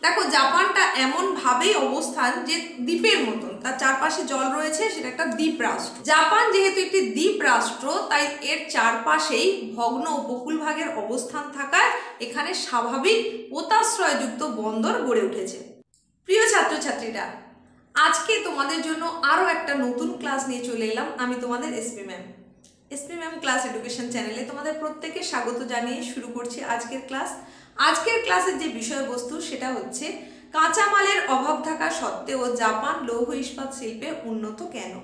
দেখো জাপানটা এমন ভাবেই অবস্থান যে দ্বীপের মতন, তার চারপাশে জল রয়েছে, সেটা একটা দ্বীপ রাষ্ট্র। জাপান যেহেতু একটি দ্বীপ রাষ্ট্র, তাই এর চারপাশেই ভগ্ন উপকূল ভাগের অবস্থান থাকায় এখানে স্বাভাবিক পোতাশ্রয়যুক্ত বন্দর গড়ে উঠেছে। প্রিয় ছাত্রছাত্রীরা, আজকে তোমাদের জন্য আরও একটা নতুন ক্লাস নিয়ে চলে এলাম। আমি তোমাদের এসপি ম্যাম ক্লাস এডুকেশন চ্যানেলে তোমাদের প্রত্যেককে স্বাগত জানিয়ে শুরু করছি আজকের ক্লাস। আজকের ক্লাসের যে বিষয়বস্তু সেটা হচ্ছে কাঁচামালের অভাব থাকা সত্ত্বেও জাপান লৌহ ইস্পাত শিল্পে উন্নত কেন।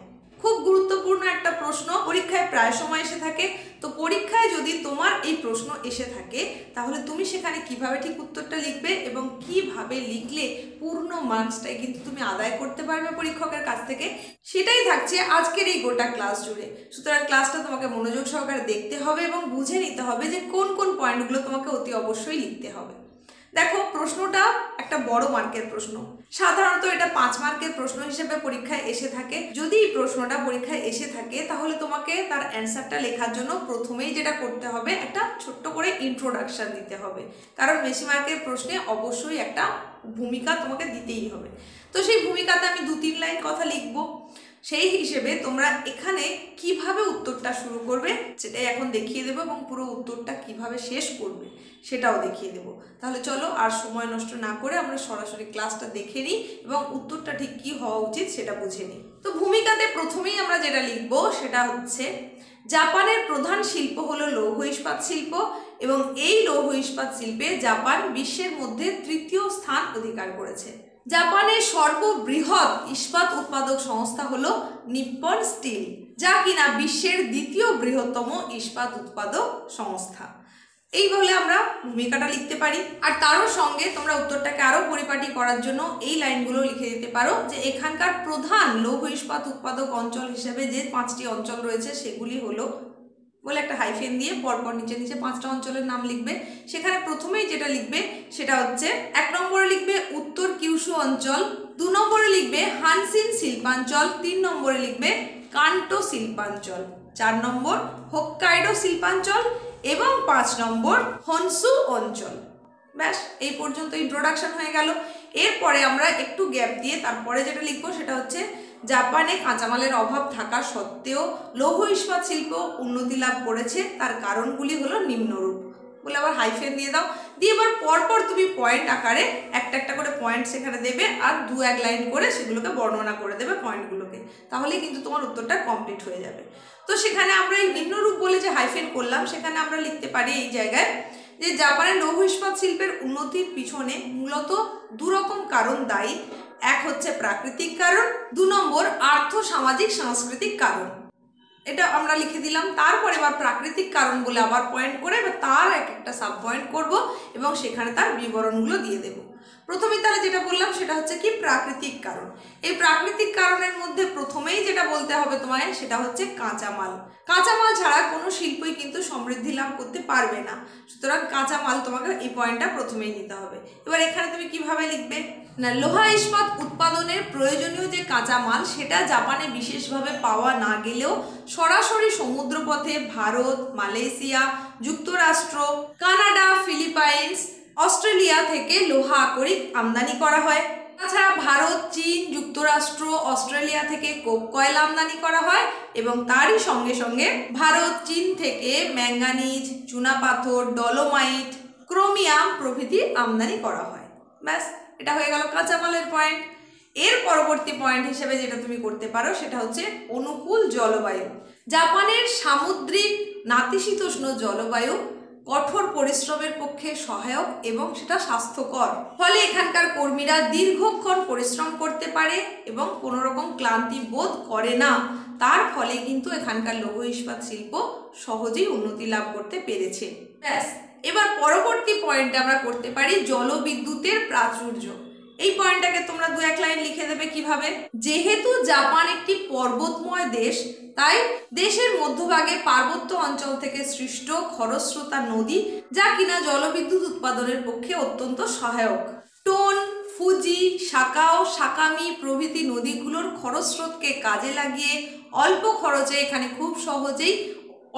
খুব গুরুত্বপূর্ণ একটা প্রশ্ন, পরীক্ষায় প্রায় সময় এসে থাকে। তো পরীক্ষায় যদি তোমার এই প্রশ্ন এসে থাকে তাহলে তুমি সেখানে কিভাবে ঠিক উত্তরটা লিখবে এবং কিভাবে লিখলে পূর্ণ মার্কসটাই কিন্তু তুমি আদায় করতে পারবে পরীক্ষকের কাছ থেকে, সেটাই থাকছে আজকের এই গোটা ক্লাস জুড়ে। সুতরাং ক্লাসটা তোমাকে মনোযোগ সহকারে দেখতে হবে এবং বুঝে নিতে হবে যে কোন কোন পয়েন্টগুলো তোমাকে অতি অবশ্যই লিখতে হবে। দেখো, প্রশ্নটা একটা বড় মার্কের প্রশ্ন। সাধারণত এটা 5 মার্কের প্রশ্ন হিসেবে পরীক্ষায় এসে থাকে। যদি এই প্রশ্নটা পরীক্ষায় এসে থাকে তাহলে তোমাকে তার অ্যান্সারটা লেখার জন্য প্রথমেই যেটা করতে হবে, একটা ছোট্ট করে ইন্ট্রোডাকশন দিতে হবে। কারণ বেশি মার্কের প্রশ্নে অবশ্যই একটা ভূমিকা তোমাকে দিতেই হবে। তো সেই ভূমিকাতে আমি 2-3 লাইন কথা লিখবো। সেই হিসেবে তোমরা এখানে কিভাবে উত্তরটা শুরু করবে সেটাই এখন দেখিয়ে দেবো এবং পুরো উত্তরটা কিভাবে শেষ করবে সেটাও দেখিয়ে দেবো। তাহলে চলো আর সময় নষ্ট না করে আমরা সরাসরি ক্লাসটা দেখে নিই এবং উত্তরটা ঠিক কী হওয়া উচিত সেটা বুঝে নিই। তো ভূমিকাতে প্রথমেই আমরা যেটা লিখবো সেটা হচ্ছে জাপানের প্রধান শিল্প হলো লৌহ ইস্পাত শিল্প এবং এই লৌহ ইস্পাত শিল্পে জাপান বিশ্বের মধ্যে 3য় স্থান অধিকার করেছে। জাপানের সর্ববৃহৎ ইস্পাত উৎপাদক সংস্থা হলো নিপ্পন স্টিল, যা কিনা বিশ্বের 2য় বৃহত্তম ইস্পাত উৎপাদক সংস্থা। এই বলে আমরা ভূমিকাটা লিখতে পারি। আর তারও সঙ্গে তোমরা উত্তরটাকে আরও পরিপাটি করার জন্য এই লাইনগুলো লিখে দিতে পারো যে এখানকার প্রধান লৌহ ইস্পাত উৎপাদক অঞ্চল হিসেবে যে 5টি অঞ্চল রয়েছে সেগুলি হলো, বলে একটা হাইফেন দিয়ে পরপর নিচে নিচে 5টা অঞ্চলের নাম লিখবে। সেখানে প্রথমেই যেটা লিখবে সেটা হচ্ছে 1 নম্বরে লিখবে উত্তর কিউশু অঞ্চল, 2 নম্বরে লিখবে হানসিন শিল্পাঞ্চল, 3 নম্বরে লিখবে কান্টো শিল্পাঞ্চল, 4 নম্বর হোক্কাইডো শিল্পাঞ্চল এবং 5 নম্বর হনসু অঞ্চল। ব্যাস, এই পর্যন্ত ইন্ট্রোডাকশন হয়ে গেল। এরপরে আমরা একটু গ্যাপ দিয়ে তারপরে যেটা লিখবো সেটা হচ্ছে জাপানে কাঁচামালের অভাব থাকা সত্ত্বেও লৌহ ইস্পাত শিল্প উন্নতি লাভ করেছে, তার কারণগুলি হলো নিম্নরূপ, বলে আবার হাইফেন দিয়ে দাও। দিয়ে এবার পরপর তুমি পয়েন্ট আকারে একটা একটা করে পয়েন্ট সেখানে দেবে আর 2-1 লাইন করে সেগুলোকে বর্ণনা করে দেবে পয়েন্টগুলোকে, তাহলে কিন্তু তোমার উত্তরটা কমপ্লিট হয়ে যাবে। তো সেখানে আমরা এই নিম্নরূপ বলে যে হাইফেন করলাম সেখানে আমরা লিখতে পারি এই জায়গায় যে জাপানের লৌহ ইস্পাত শিল্পের উন্নতির পিছনে মূলত 2 রকম কারণ দায়ী। এক হচ্ছে প্রাকৃতিক কারণ, 2 নম্বর আর্থ সামাজিক সাংস্কৃতিক কারণ। এটা আমরা লিখে দিলাম। তারপরে এবার প্রাকৃতিক কারণ বলে আবার পয়েন্ট করে এবার তার একটা সাব পয়েন্ট করব এবং সেখানে তার বিবরণগুলো দিয়ে দেব। প্রথমে তাহলে যেটা বললাম সেটা হচ্ছে কি প্রাকৃতিক কারণ। এই প্রাকৃতিক কারণের মধ্যে প্রথমেই যেটা বলতে হবে তোমায় সেটা হচ্ছে কাঁচামাল। কাঁচামাল ছাড়া কোনো শিল্পই কিন্তু সমৃদ্ধি লাভ করতে পারবে না। সুতরাং কাঁচামাল তোমাকে এই পয়েন্টটা প্রথমেই নিতে হবে। এবার এখানে তুমি কিভাবে লিখবে না, লোহা ইস্পাত উৎপাদনের প্রয়োজনীয় যে কাঁচামাল সেটা জাপানে বিশেষভাবে পাওয়া না গেলেও সরাসরি সমুদ্রপথে ভারত, মালয়েশিয়া, যুক্তরাষ্ট্র, কানাডা, ফিলিপাইন্স, অস্ট্রেলিয়া থেকে লোহা আকরিক আমদানি করা হয়। তাছাড়া ভারত, চীন, যুক্তরাষ্ট্র, অস্ট্রেলিয়া থেকে কোক কয়লা আমদানি করা হয় এবং তারই সঙ্গে সঙ্গে ভারত, চীন থেকে ম্যাঙ্গানিজ, চুনাপাথর, ডলোমাইট, ক্রোমিয়াম প্রভৃতি আমদানি করা হয়। ব্যাস, এটা হয়ে গেল কাঁচামালের পয়েন্ট। এর পরবর্তী পয়েন্ট হিসেবে যেটা তুমি করতে পারো সেটা হচ্ছে অনুকূল জলবায়ু। জাপানের সামুদ্রিক নাতিশীতোষ্ণ জলবায়ু কঠোর পরিশ্রমের পক্ষে সহায়ক এবং সেটা স্বাস্থ্যকর, ফলে এখানকার কর্মীরা দীর্ঘক্ষণ পরিশ্রম করতে পারে এবং কোনো রকম ক্লান্তি বোধ করে না। তার ফলে কিন্তু এখানকার লৌহ ইস্পাত শিল্প সহজেই উন্নতি লাভ করতে পেরেছে। ব্যাস, এবার পরবর্তী পয়েন্টে আমরা করতে পারি জলবিদ্যুতের প্রাচুর্য। এই পয়েন্টটাকে তোমরা 2-1 লাইন লিখে দেবে। কিভাবে, যেহেতু জাপান একটি পর্বতময় দেশ, তাই দেশের মধ্যভাগে পার্বত্য অঞ্চল থেকে সৃষ্ট খরস্রোতা নদী যা কিনা জলবিদ্যুৎ উৎপাদনের পক্ষে অত্যন্ত সহায়ক। টোন, ফুজি, সাকাও, সাকামি প্রভৃতি নদীগুলোর খরস্রোতকে কাজে লাগিয়ে অল্প খরচে এখানে খুব সহজেই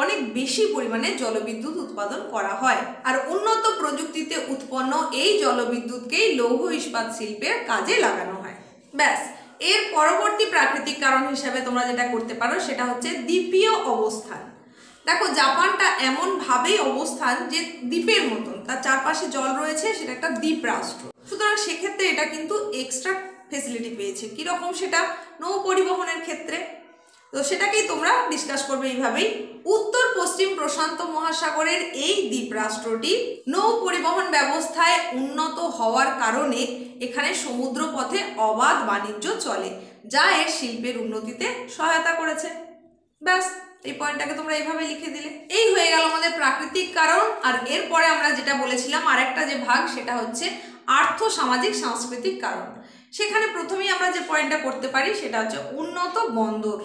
অনেক বেশি পরিমাণে জলবিদ্যুৎ উৎপাদন করা হয়। আর উন্নত প্রযুক্তিতে উৎপন্ন এই জলবিদ্যুৎকেই লৌহ ইস্পাত শিল্পের কাজে লাগানো হয়। ব্যাস, এর পরবর্তী প্রাকৃতিক কারণ হিসাবে তোমরা যেটা করতে পারো সেটা হচ্ছে দ্বীপীয় অবস্থান। দেখো, জাপানটা এমনভাবেই অবস্থান যে দ্বীপের মতন, তার চারপাশে জল রয়েছে, সেটা একটা দ্বীপ রাষ্ট্র। সুতরাং সেক্ষেত্রে এটা কিন্তু এক্সট্রা ফেসিলিটি পেয়েছে। কীরকম? সেটা নৌ পরিবহনের ক্ষেত্রে। তো সেটাকেই তোমরা ডিসকাস করবে এইভাবেই। উত্তর পশ্চিম প্রশান্ত মহাসাগরের এই দ্বীপ রাষ্ট্রটি নৌ পরিবহন ব্যবস্থায় উন্নত হওয়ার কারণে এখানে সমুদ্র পথে অবাধ বাণিজ্য চলে, যা এর শিল্পের উন্নতিতে সহায়তা করেছে। ব্যাস, এই পয়েন্টটাকে তোমরা এইভাবে লিখে দিলে। এই হয়ে গেল আমাদের প্রাকৃতিক কারণ। আর এরপরে আমরা যেটা বলেছিলাম আরেকটা যে ভাগ, সেটা হচ্ছে আর্থ সামাজিক সাংস্কৃতিক কারণ। সেখানে প্রথমেই আমরা যে পয়েন্টটা করতে পারি সেটা হচ্ছে উন্নত বন্দর।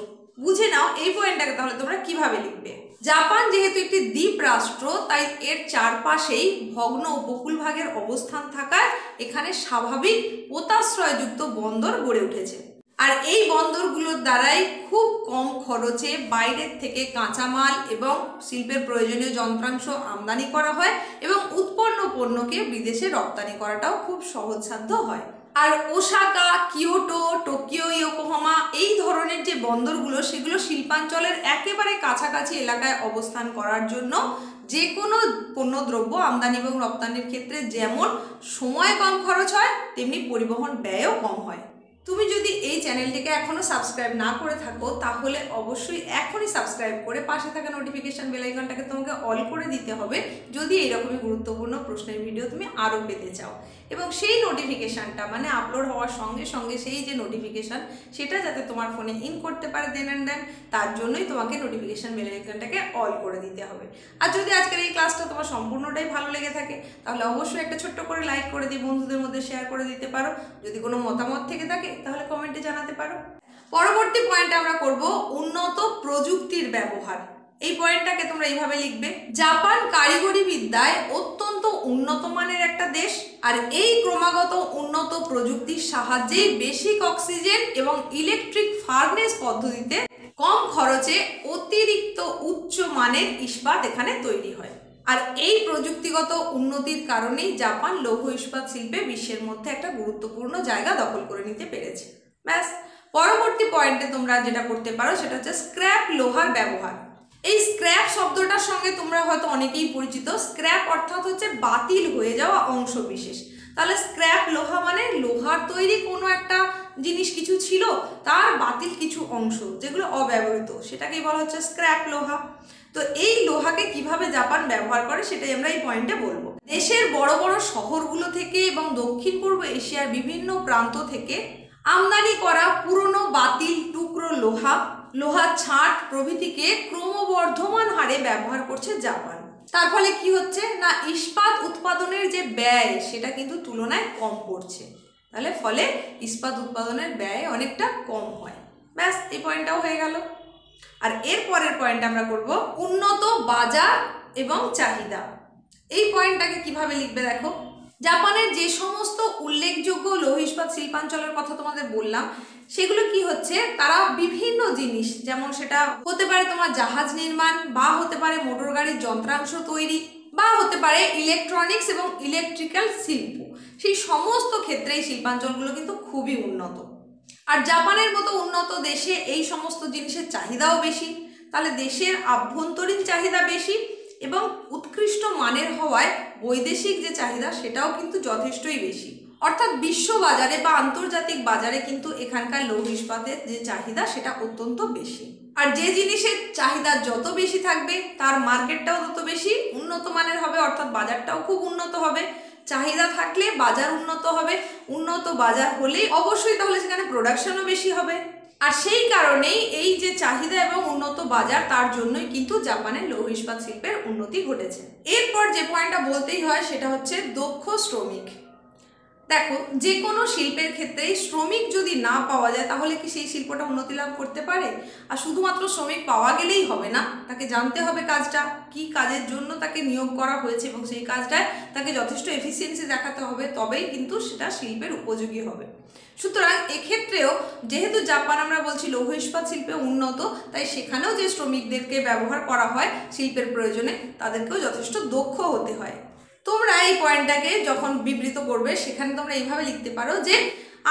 বুঝে নাও এই পয়েন্টটাকে তাহলে তোমরা কিভাবে লিখবে। জাপান যেহেতু একটি দ্বীপ রাষ্ট্র, তাই এর চারপাশেই ভগ্ন উপকূল ভাগের অবস্থান থাকায় এখানে স্বাভাবিক পোতাশ্রয়যুক্ত বন্দর গড়ে উঠেছে। আর এই বন্দরগুলোর দ্বারাই খুব কম খরচে বাইরের থেকে কাঁচামাল এবং শিল্পের প্রয়োজনীয় যন্ত্রাংশ আমদানি করা হয় এবং উৎপন্ন পণ্যকে বিদেশে রপ্তানি করাটাও খুব সহজসাধ্য হয়। আর ওসাকা, কিয়োটো, টোকিও, ইয়োকোহামা এই ধরনের যে বন্দরগুলো, সেগুলো শিল্পাঞ্চলের একেবারে কাছাকাছি এলাকায় অবস্থান করার জন্য যে কোনো পণ্যদ্রব্য আমদানি এবং রপ্তানির ক্ষেত্রে যেমন সময় কম খরচ হয়, তেমনি পরিবহন ব্যয়ও কম হয়। তুমি যদি এই চ্যানেলটিকে এখনও সাবস্ক্রাইব না করে থাকো, তাহলে অবশ্যই এখনই সাবস্ক্রাইব করে পাশে থাকা নোটিফিকেশান বেল আইকনটাকে তোমাকে অল করে দিতে হবে, যদি এইরকমই গুরুত্বপূর্ণ প্রশ্নের ভিডিও তুমি আরও পেতে চাও। এবং সেই নোটিফিকেশানটা মানে আপলোড হওয়ার সঙ্গে সঙ্গে সেই যে নোটিফিকেশান, সেটা যাতে তোমার ফোনে ইন করতে পারে দেন অ্যান্ড দেন, তার জন্যই তোমাকে নোটিফিকেশান বেল আইকনটাকে অল করে দিতে হবে। আর যদি আজকের এই ক্লাসটা তোমার সম্পূর্ণটাই ভালো লেগে থাকে, তাহলে অবশ্যই একটা ছোট্ট করে লাইক করে দিয়ে বন্ধুদের মধ্যে শেয়ার করে দিতে পারো। যদি কোনো মতামত থেকে থাকে তাহলে কমেন্টে জানাতে পারো। পরবর্তী পয়েন্টে আমরা করব উন্নত প্রযুক্তির ব্যবহার। এই পয়েন্টটাকে তোমরা এইভাবে লিখবে। জাপান কারিগরি বিদ্যায় অত্যন্ত উন্নত মানের একটা দেশ। আর এই ক্রমাগত উন্নত প্রযুক্তির সাহায্যেই বেসিক অক্সিজেন এবং ইলেকট্রিক ফার্নেস পদ্ধতিতে কম খরচে অতিরিক্ত উচ্চ মানের ইস্পাত এখানে তৈরি হয়। আর এই প্রযুক্তিগত উন্নতির কারণেই জাপান লৌহ ইস্পাত শিল্পে বিশ্বের মধ্যে একটা গুরুত্বপূর্ণ জায়গা দখল করে নিতে পেরেছে। ব্যাস, পরবর্তী পয়েন্টে তোমরা যেটা করতে পারো সেটা হচ্ছে স্ক্র্যাপ লোহার ব্যবহার। এই স্ক্র্যাপ শব্দটার সঙ্গে তোমরা হয়তো অনেকেই পরিচিত। স্ক্র্যাপ অর্থাৎ হচ্ছে বাতিল হয়ে যাওয়া অংশ বিশেষ। তাহলে স্ক্র্যাপ লোহা মানে লোহার তৈরি কোনো একটা জিনিস কিছু ছিল, তার বাতিল কিছু অংশ যেগুলো অব্যবহৃত, সেটাকেই বলা হচ্ছে স্ক্র্যাপ লোহা। তো এই লোহাকে কিভাবে জাপান ব্যবহার করে সেটাই আমরা এই পয়েন্টে বলবো। দেশের বড় বড় শহরগুলো থেকে এবং দক্ষিণ পূর্ব এশিয়ার বিভিন্ন প্রান্ত থেকে আমদানি করা পুরনো বাতিল টুকরো লোহার ছাঁট প্রভৃতিকে ক্রমবর্ধমান হারে ব্যবহার করছে জাপান। তার ফলে কি হচ্ছে না, ইস্পাত উৎপাদনের যে ব্যয় সেটা কিন্তু তুলনায় কম পড়ছে। তাহলে ফলে ইস্পাত উৎপাদনের ব্যয় অনেকটা কম হয়। ব্যাস, এই পয়েন্টটাও হয়ে গেল। আর এর পরের পয়েন্ট আমরা করব উন্নত বাজার এবং চাহিদা। এই পয়েন্টটাকে কিভাবে লিখবে দেখো। জাপানের যে সমস্ত উল্লেখযোগ্য লৌহ ইস্পাত শিল্পাঞ্চলের কথা তোমাদের বললাম, সেগুলো কি হচ্ছে, তারা বিভিন্ন জিনিস, যেমন সেটা হতে পারে তোমার জাহাজ নির্মাণ, বা হতে পারে মোটর গাড়ির যন্ত্রাংশ তৈরি, বা হতে পারে ইলেকট্রনিক্স এবং ইলেকট্রিক্যাল শিল্প, সেই সমস্ত ক্ষেত্রে এই শিল্পাঞ্চলগুলো কিন্তু খুবই উন্নত। আর জাপানের মতো উন্নত দেশে এই সমস্ত জিনিসের চাহিদাও বেশি। তাহলে দেশের আভ্যন্তরীণ চাহিদা বেশি এবং উৎকৃষ্ট মানের হওয়ায় বৈদেশিক যে চাহিদা সেটাও কিন্তু যথেষ্টই বেশি। অর্থাৎ বিশ্ব বাজারে বা আন্তর্জাতিক বাজারে কিন্তু এখানকার লৌহ ইস্পাতের যে চাহিদা সেটা অত্যন্ত বেশি। আর যে জিনিসের চাহিদা যত বেশি থাকবে তার মার্কেটটাও তত বেশি উন্নত মানের হবে, অর্থাৎ বাজারটাও খুব উন্নত হবে। চাহিদা থাকলে বাজার উন্নত হবে, উন্নত বাজার হলে অবশ্যই তাহলে সেখানে প্রোডাকশনও বেশি হবে। আর সেই কারণেই এই যে চাহিদা এবং উন্নত বাজার, তার জন্যই কিন্তু জাপানের লৌহ ইস্পাত শিল্পের উন্নতি ঘটেছে। এরপর যে পয়েন্টটা বলতেই হয় সেটা হচ্ছে দক্ষ শ্রমিক। দেখো, যে কোনো শিল্পের ক্ষেত্রেই শ্রমিক যদি না পাওয়া যায় তাহলে কি সেই শিল্পটা উন্নতি লাভ করতে পারে? আর শুধুমাত্র শ্রমিক পাওয়া গেলেই হবে না, তাকে জানতে হবে কাজটা কি কাজের জন্য তাকে নিয়োগ করা হয়েছে এবং সেই কাজটায় তাকে যথেষ্ট এফিসিয়েন্সি দেখাতে হবে, তবেই কিন্তু সেটা শিল্পের উপযোগী হবে। সুতরাং এক্ষেত্রেও যেহেতু জাপান আমরা বলছি লৌহ ইস্পাত শিল্পে উন্নত, তাই সেখানেও যে শ্রমিকদেরকে ব্যবহার করা হয় শিল্পের প্রয়োজনে তাদেরকেও যথেষ্ট দক্ষ হতে হয়। তোমরা এই পয়েন্টটাকে যখন বিবৃত করবে সেখানে তোমরা এইভাবে লিখতে পারো যে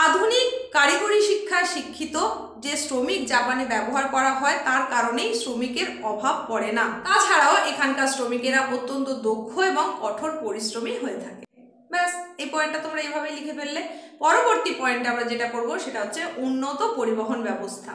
আধুনিক কারিগরি শিক্ষায় শিক্ষিত যে শ্রমিক জাপানে ব্যবহার করা হয় তার কারণেই শ্রমিকের অভাব পড়ে না। তাছাড়াও এখানকার শ্রমিকেরা অত্যন্ত দক্ষ এবং কঠোর পরিশ্রমী হয়ে থাকে। ব্যাস, এই পয়েন্টটা তোমরা এইভাবে লিখে ফেললে। পরবর্তী পয়েন্টে আমরা যেটা করব সেটা হচ্ছে উন্নত পরিবহন ব্যবস্থা।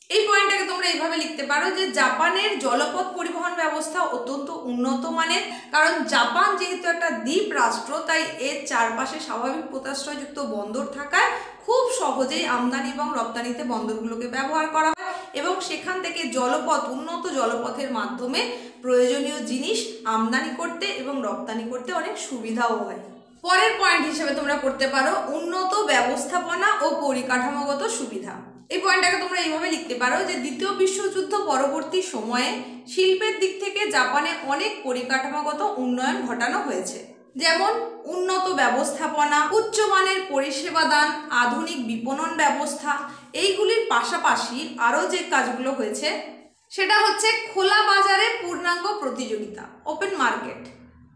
এই পয়েন্টটাকে তোমরা এইভাবে লিখতে পারো যে জাপানের জলপথ পরিবহন ব্যবস্থা অত্যন্ত উন্নত মানের, কারণ জাপান যেহেতু একটা দ্বীপ রাষ্ট্র তাই এর চারপাশে স্বাভাবিক পোতাশ্রয়যুক্ত বন্দর থাকায় খুব সহজেই আমদানি এবং রপ্তানিতে বন্দরগুলোকে ব্যবহার করা হয় এবং সেখান থেকে জলপথ, উন্নত জলপথের মাধ্যমে প্রয়োজনীয় জিনিস আমদানি করতে এবং রপ্তানি করতে অনেক সুবিধাও হয়। পরের পয়েন্ট হিসেবে তোমরা করতে পারো উন্নত ব্যবস্থাপনা ও পরিকাঠামোগত সুবিধা। এই পয়েন্টটাকে তোমরা এইভাবে লিখতে পারো যে দ্বিতীয় বিশ্বযুদ্ধ পরবর্তী সময়ে শিল্পের দিক থেকে জাপানে অনেক পরিকাঠামোগত উন্নয়ন ঘটানো হয়েছে, যেমন উন্নত ব্যবস্থাপনা, উচ্চমানের পরিষেবা দান, আধুনিক বিপণন ব্যবস্থা। এইগুলির পাশাপাশি আরও যে কাজগুলো হয়েছে সেটা হচ্ছে খোলা বাজারে পূর্ণাঙ্গ প্রতিযোগিতা, ওপেন মার্কেট,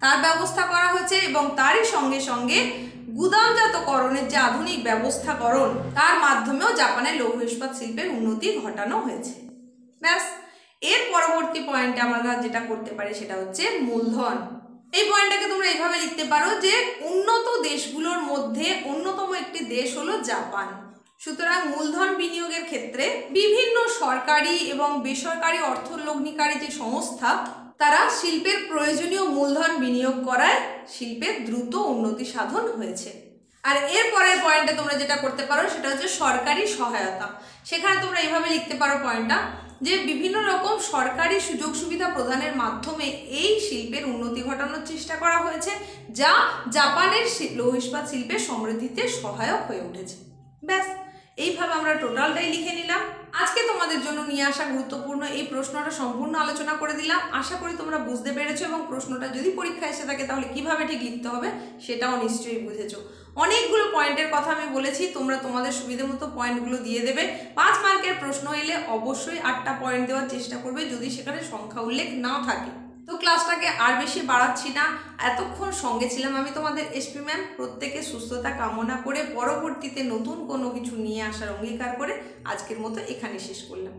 তার ব্যবস্থা করা হয়েছে এবং তারই সঙ্গে সঙ্গে গুদামজাতকরণের যে আধুনিক ব্যবস্থাকরণ তার মাধ্যমেও জাপানের লৌহ ইস্পাত শিল্পের উন্নতি ঘটানো হয়েছে। ব্যাস, এর পরবর্তী পয়েন্টে আমরা যেটা করতে পারি সেটা হচ্ছে মূলধন। এই পয়েন্টটাকে তোমরা এইভাবে লিখতে পারো যে উন্নত দেশগুলোর মধ্যে অন্যতম একটি দেশ হলো জাপান। সুতরাং মূলধন বিনিয়োগের ক্ষেত্রে বিভিন্ন সরকারি এবং বেসরকারি অর্থলগ্নিকারী যে সংস্থা তারা শিল্পের প্রয়োজনীয় মূলধন বিনিয়োগ করায় শিল্পের দ্রুত উন্নতি সাধন হয়েছে। আর এর পরের পয়েন্টে তোমরা যেটা করতে পারো সেটা হচ্ছে সরকারি সহায়তা। সেখানে তোমরা এইভাবে লিখতে পারো পয়েন্টটা যে বিভিন্ন রকম সরকারি সুযোগ সুবিধা প্রদানের মাধ্যমে এই শিল্পের উন্নতি ঘটানোর চেষ্টা করা হয়েছে, যা জাপানের লৌহ ইস্পাত শিল্পের সমৃদ্ধিতে সহায়ক হয়ে উঠেছে। ব্যাস, এইভাবে আমরা টোটালটাই লিখে নিলাম। আজকে তোমাদের জন্য নিয়ে আসা গুরুত্বপূর্ণ এই প্রশ্নটা সম্পূর্ণ আলোচনা করে দিলাম। আশা করি তোমরা বুঝতে পেরেছো এবং প্রশ্নটা যদি পরীক্ষায় এসে থাকে তাহলে কিভাবে ঠিক লিখতে হবে সেটাও নিশ্চয়ই বুঝেছো। অনেকগুলো পয়েন্টের কথা আমি বলেছি, তোমরা তোমাদের সুবিধা মতো পয়েন্টগুলো দিয়ে দেবে। 5 মার্কের প্রশ্ন এলে অবশ্যই 8টা পয়েন্ট দেওয়ার চেষ্টা করবে যদি সেখানে সংখ্যা উল্লেখ না থাকে। তো ক্লাসটাকে আর বেশি বাড়াচ্ছি না, এতক্ষণ সঙ্গে ছিলাম আমি তোমাদের এসপি ম্যাম। প্রত্যেকে সুস্থতা কামনা করে পরবর্তীতে নতুন কোনো কিছু নিয়ে আসার অঙ্গীকার করে আজকের মতো এখানে শেষ করলাম।